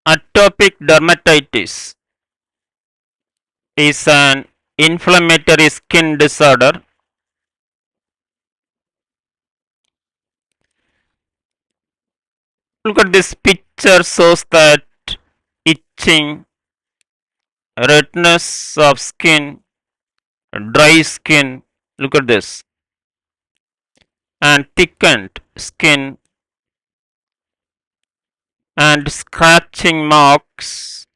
Atopic dermatitis is an inflammatory skin disorder Look at this picture shows that itching, redness of skin, dry skin, look at this, and thickened skin and scratching marks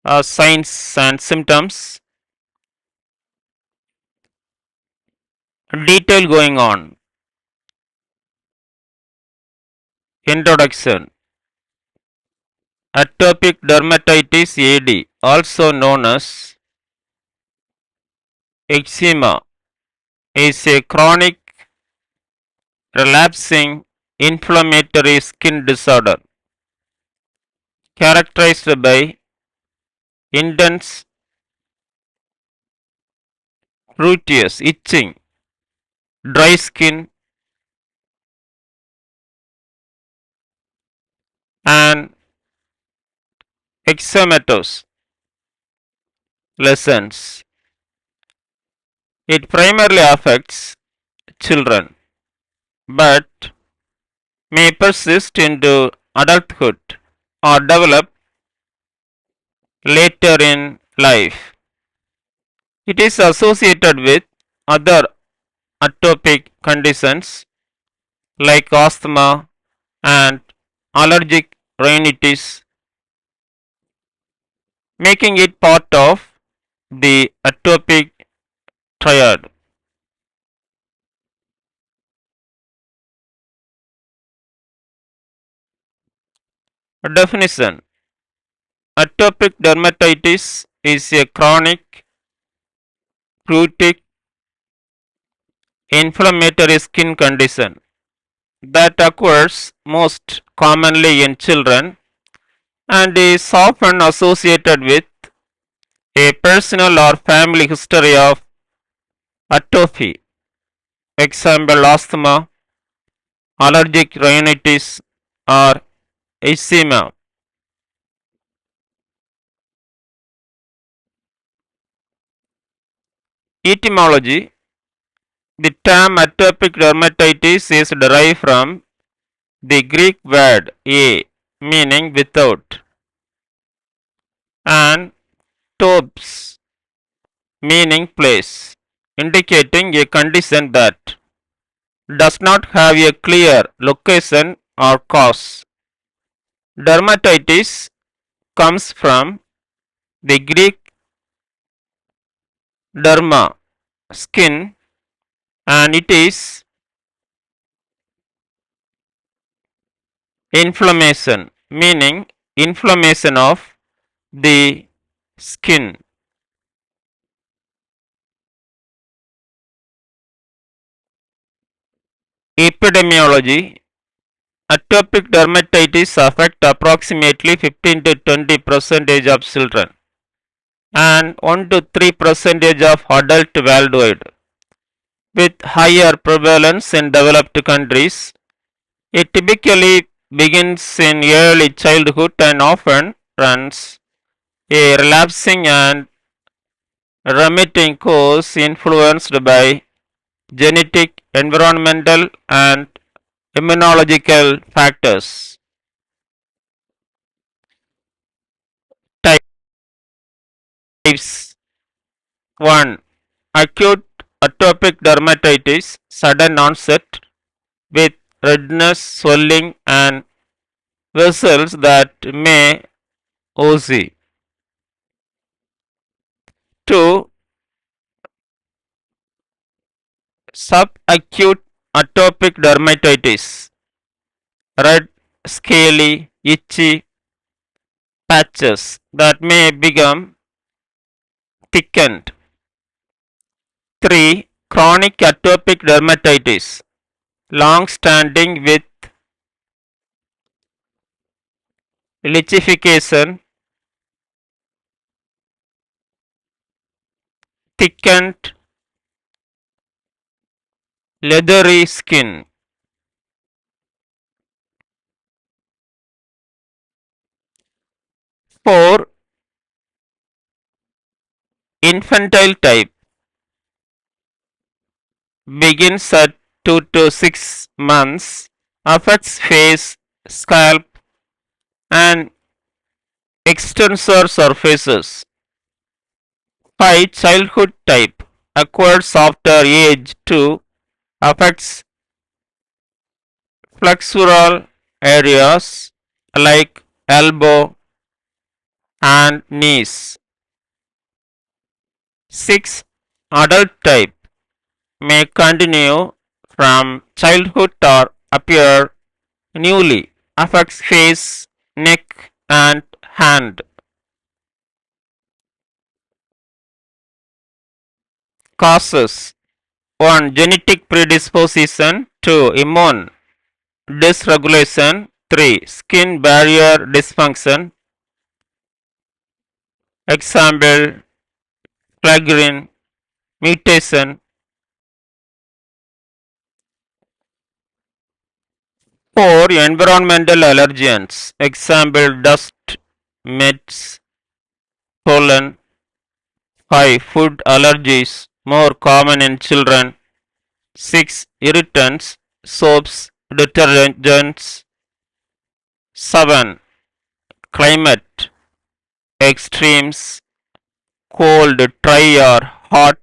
are signs and symptoms. Detail going on. Introduction. Atopic dermatitis AD, also known as eczema, is a chronic relapsing inflammatory skin disorder characterized by intense pruritus, itching, dry skin, and eczematous lesions. It primarily affects children but may persist into adulthood or develop later in life. It is associated with other atopic conditions like asthma and allergic rhinitis, making it part of the atopic triad. Definition. Atopic dermatitis is a chronic pruritic inflammatory skin condition that occurs most commonly in children and is often associated with a personal or family history of atopy, example asthma, allergic rhinitis, or eczema. Etymology. The term atopic dermatitis is derived from the Greek word a, meaning without, and topos, meaning place, indicating a condition that does not have a clear location or cause. Dermatitis comes from the Greek derma, skin, and it is inflammation, meaning inflammation of the skin. Epidemiology. Atopic dermatitis affect approximately 15 to 20% of children and 1 to 3% of adults worldwide. With higher prevalence in developed countries, it typically begins in early childhood and often runs a relapsing and remitting course influenced by genetic, environmental, and immunological factors. Types 1. Acute atopic dermatitis, sudden onset with redness, swelling, and vessels that may oozy. 2. Subacute atopic dermatitis, red, scaly, itchy patches that may become thickened. 3. Chronic atopic dermatitis, long standing with lichenification, thickened, leathery skin. 4. Infantile type begins at 2 to 6 months, affects face, scalp, and extensor surfaces. 5. Childhood type occurs after age 2, affects flexural areas like elbow and knees. 6. Adult type may continue from childhood or appear newly, affects face, neck, and hand. Causes: 1. Genetic predisposition. 2. Immune dysregulation. 3. Skin barrier dysfunction. Example: flagrant mutation. 4. Environmental allergens. Example: dust, meds, pollen. 5. Food allergies, more common in children. 6. Irritants, soaps, detergents. 7. Climate extremes, cold, dry or hot,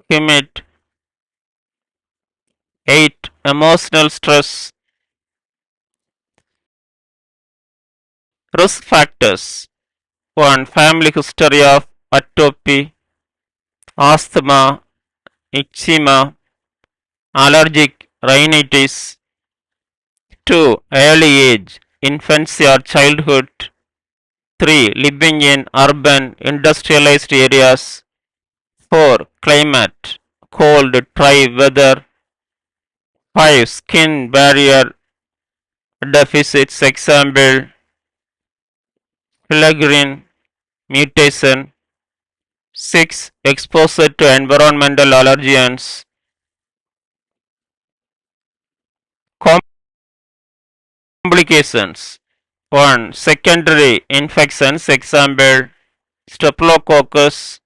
humid. 8. Emotional stress. Risk factors: 1. Family history of atopy, asthma, eczema, allergic rhinitis. 2. Early age, infancy or childhood. 3. Living in urban industrialized areas. 4. Climate, cold, dry weather. 5. Skin barrier deficits. Example: flagrant mutation. 6. Exposure to environmental allergens. Complications: 1. Secondary infections. Example: Staphylococcus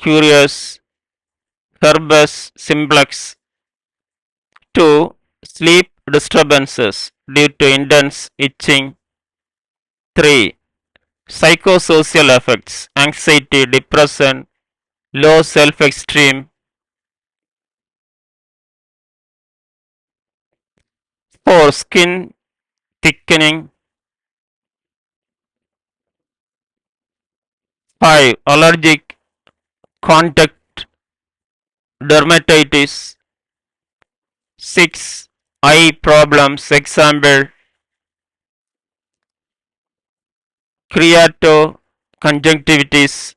aureus, herpes simplex. 2. Sleep disturbances due to intense itching. 3. Psychosocial effects: anxiety, depression, low self-esteem. 4. Skin thickening. 5. Allergic contact dermatitis. 6. Eye problems. Example: keratoconjunctivitis.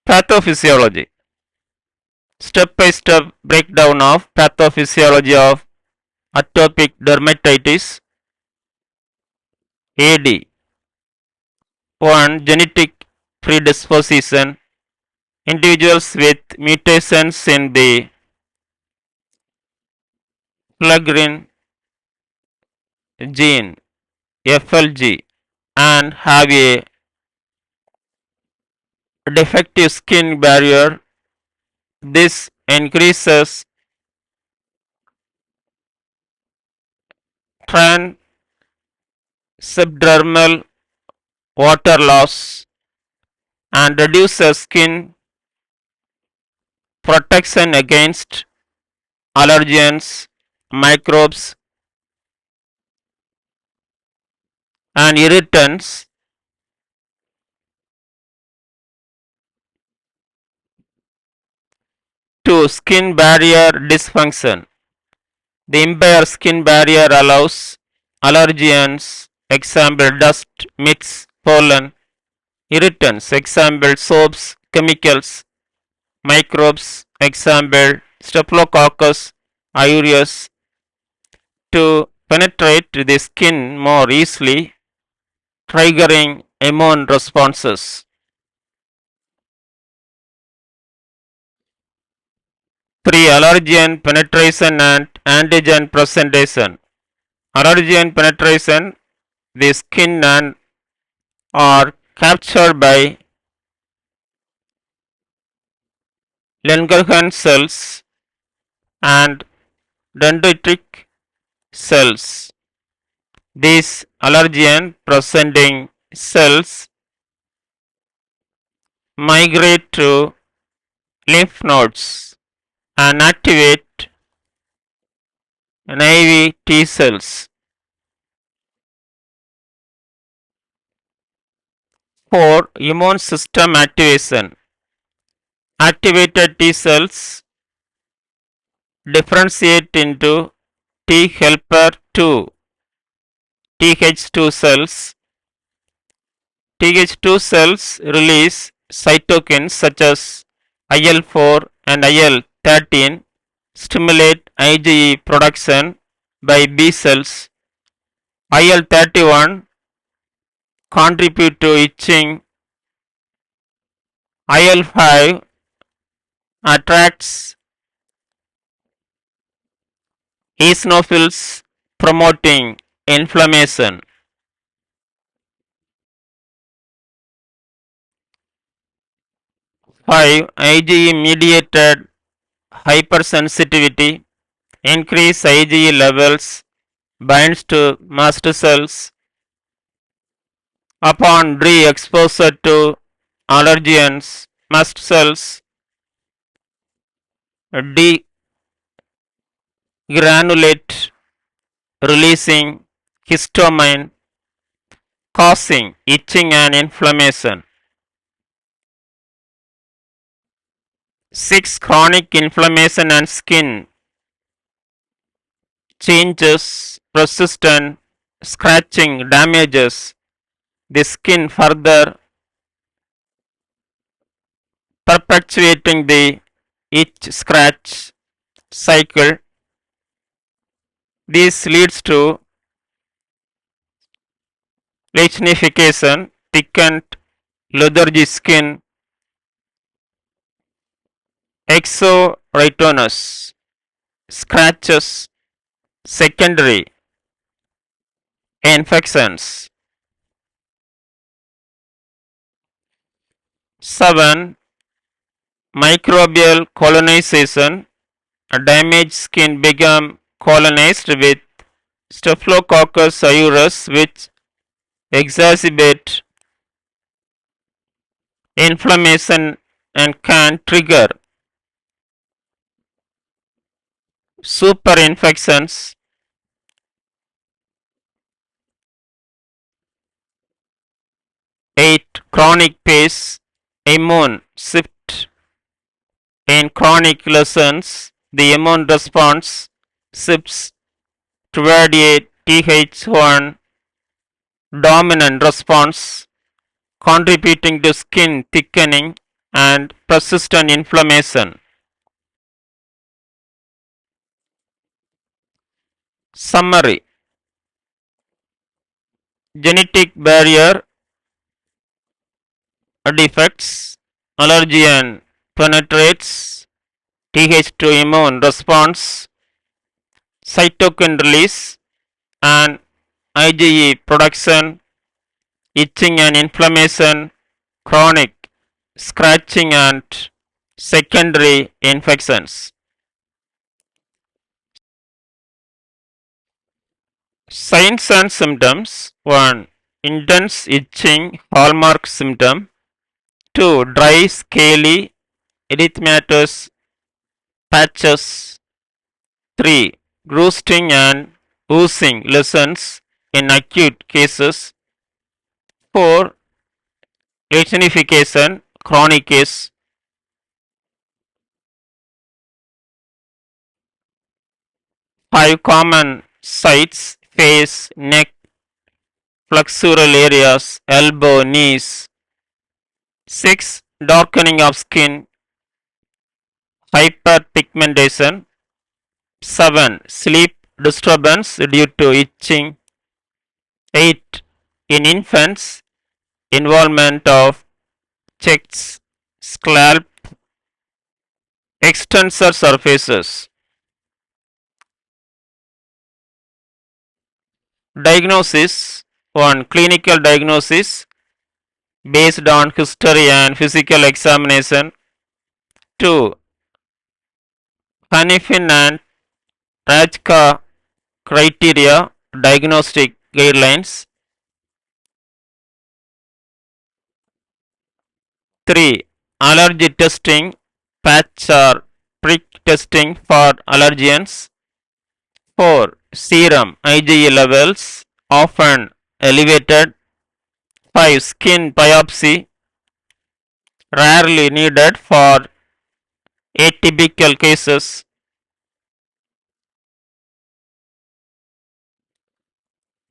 Pathophysiology: step-by-step breakdown of pathophysiology of atopic dermatitis. AD. 1. Genetic predisposition. Individuals with mutations in the flagrant gene FLG and have a defective skin barrier. This increases transubdermal water loss and reduces skin protection against allergens, microbes, and irritants. 2. Skin barrier dysfunction. The impaired skin barrier allows allergens, example dust, mix, pollen, irritants, example soaps, chemicals, microbes, example Staphylococcus aureus, to penetrate the skin more easily, triggering immune responses. 3. Allergen penetration and antigen presentation. Allergen penetration the skin and are captured by Langerhans cells and dendritic cells. These allergen presenting cells migrate to lymph nodes and activate naive T cells. For immune system activation, activated T cells differentiate into T helper 2 Th2 cells. Th2 cells release cytokines such as IL-4 and IL-13, stimulate IgE production by B cells. IL-31 contribute to itching. IL-5 attracts eosinophils promoting inflammation. 5. IgE mediated hypersensitivity. Increase IgE levels binds to mast cells. Upon re-exposure to allergens, mast cells degranulate, releasing histamine, causing itching and inflammation. 6. Chronic inflammation and skin changes, persistent scratching damages the skin further, perpetuating the itch scratch cycle. This leads to lichenification, thickened lethargy skin, exorytonous scratches, secondary infections. 7. Microbial colonization. Damaged skin become colonized with Staphylococcus aureus, which exacerbate inflammation and can trigger superinfections. 8. Chronic pace. Immune shift. In chronic lesions, the immune response shifts toward a Th1 dominant response, contributing to skin thickening and persistent inflammation. Summary: genetic barrier defects, allergen penetrates, Th2 immune response, cytokine release, and IgE production, itching and inflammation, chronic scratching, and secondary infections. Signs and symptoms: 1. Intense itching, hallmark symptom. 2. Dry, scaly, erythematous patches. 3. Roosting and oozing lesions in acute cases. 4. Lichenification, chronic case. 5. Common sites: face, neck, flexural areas, elbow, knees. 6. Darkening of skin, hyperpigmentation. 7. Sleep disturbance due to itching. 8. In infants, involvement of checks, scalp, extensor surfaces. Diagnosis: 1. Clinical diagnosis based on history and physical examination. 2. Hanifin and Rajka criteria diagnostic guidelines. 3. Allergy testing, patch or prick testing for allergens. 4. Serum IgE levels often elevated. 5. Skin biopsy rarely needed for atypical cases.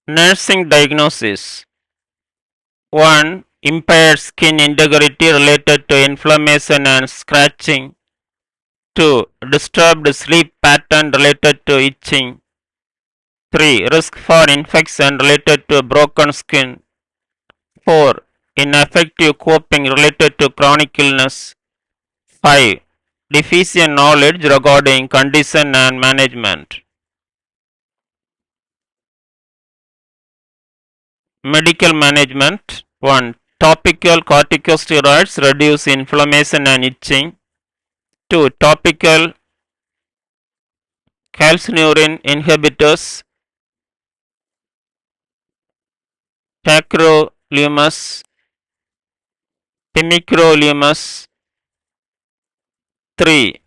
Nursing diagnosis. 1. Impaired skin integrity related to inflammation and scratching. 2. Disturbed sleep pattern related to itching. 3. Risk for infection related to broken skin. 4. Ineffective coping related to chronic illness. 5. Deficient knowledge regarding condition and management. Medical management. 1. Topical corticosteroids reduce inflammation and itching. 2. Topical calcineurin inhibitors. Tacrolimus, pimecrolimus. 3.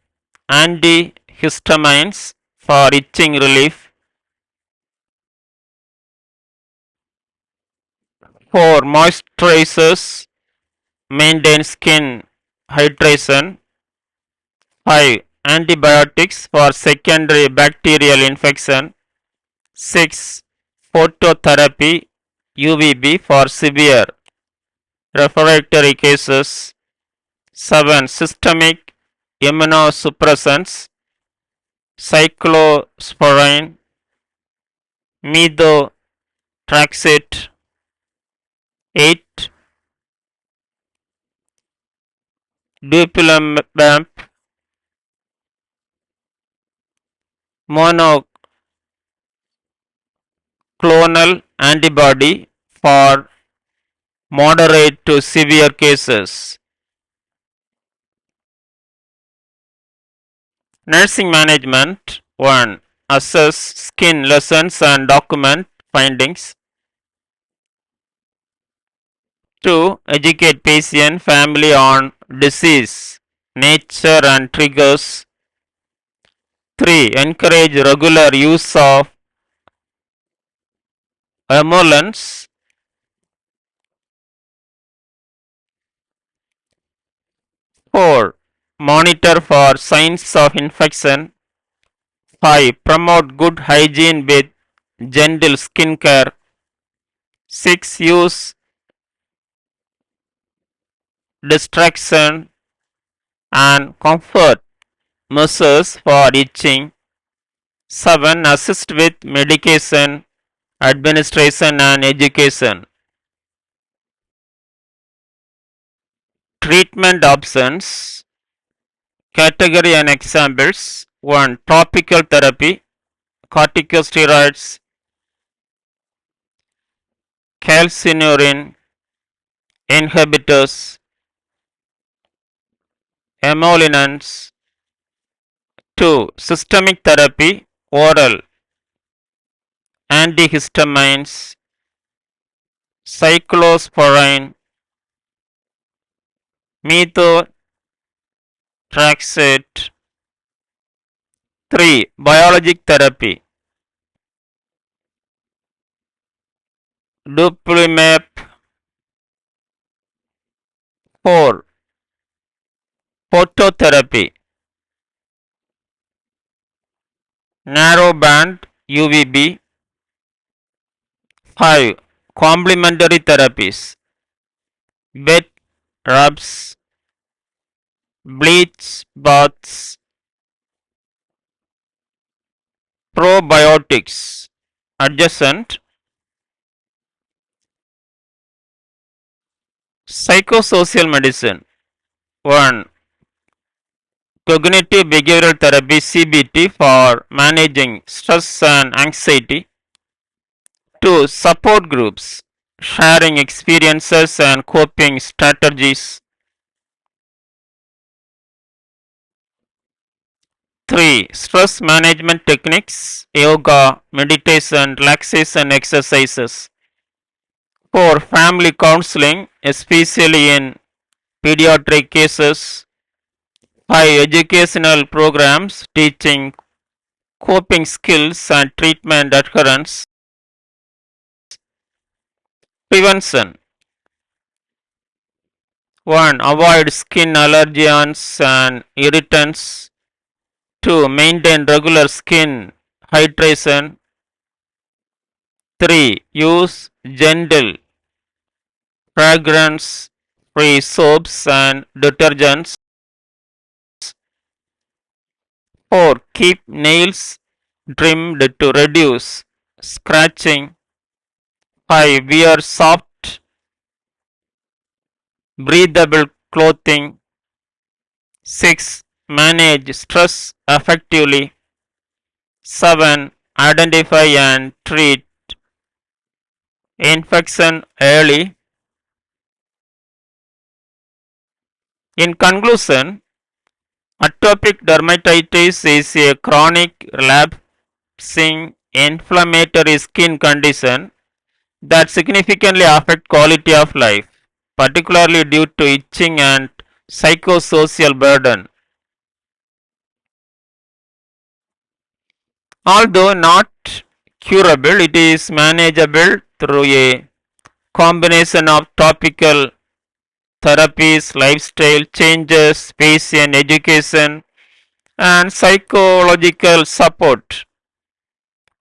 Antihistamines for itching relief. 4. Moisturizers maintain skin hydration. 5. Antibiotics for secondary bacterial infection. 6. Phototherapy UVB for severe refractory cases. 7. Systemic immunosuppressants cyclosporine, methotrexate. 8. Dupilumab monoclonal antibody for moderate to severe cases. Nursing management. 1. Assess skin lesions and document findings. 2. Educate patient family on disease, nature and triggers. 3. Encourage regular use of emollients. 4. Monitor for signs of infection. 5. Promote good hygiene with gentle skin care. 6. Use distraction and comfort measures for itching. 7. Assist with medication administration and education. Treatment options, category and examples. 1. Topical therapy, corticosteroids, calcineurin inhibitors, emollients. 2. Systemic therapy, oral antihistamines, cyclosporine, methotrexate. 3. Biologic therapy, dupilumab. 4. Phototherapy, narrowband UVB. 5. Complementary therapies, wet rubs, bleach baths, probiotics. Adjacent. Psychosocial medicine. 1. Cognitive behavioral therapy CBT for managing stress and anxiety. 2. Support groups, sharing experiences and coping strategies. 3. Stress management techniques, yoga, meditation, relaxation exercises. 4. Family counseling, especially in pediatric cases. 5. Educational programs teaching coping skills and treatment adherence. Prevention. 1. Avoid skin allergens and irritants. 2. Maintain regular skin hydration. 3. Use gentle, fragrance free soaps and detergents. 4. Keep nails trimmed to reduce scratching. 5. Wear soft, breathable clothing. 6. Manage stress effectively. 7. Identify and treat infection early. In conclusion, atopic dermatitis is a chronic relapsing inflammatory skin condition that significantly affect quality of life, particularly due to itching and psychosocial burden. Although not curable, it is manageable through a combination of topical therapies, lifestyle changes, patient education, and psychological support.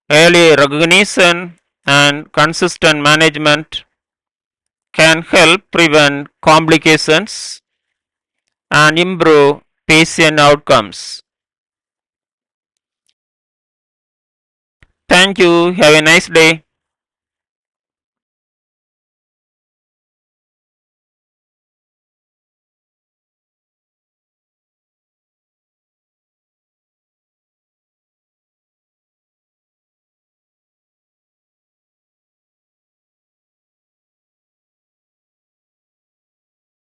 Early recognition and consistent management can help prevent complications and improve patient outcomes. Thank you. Have a nice day.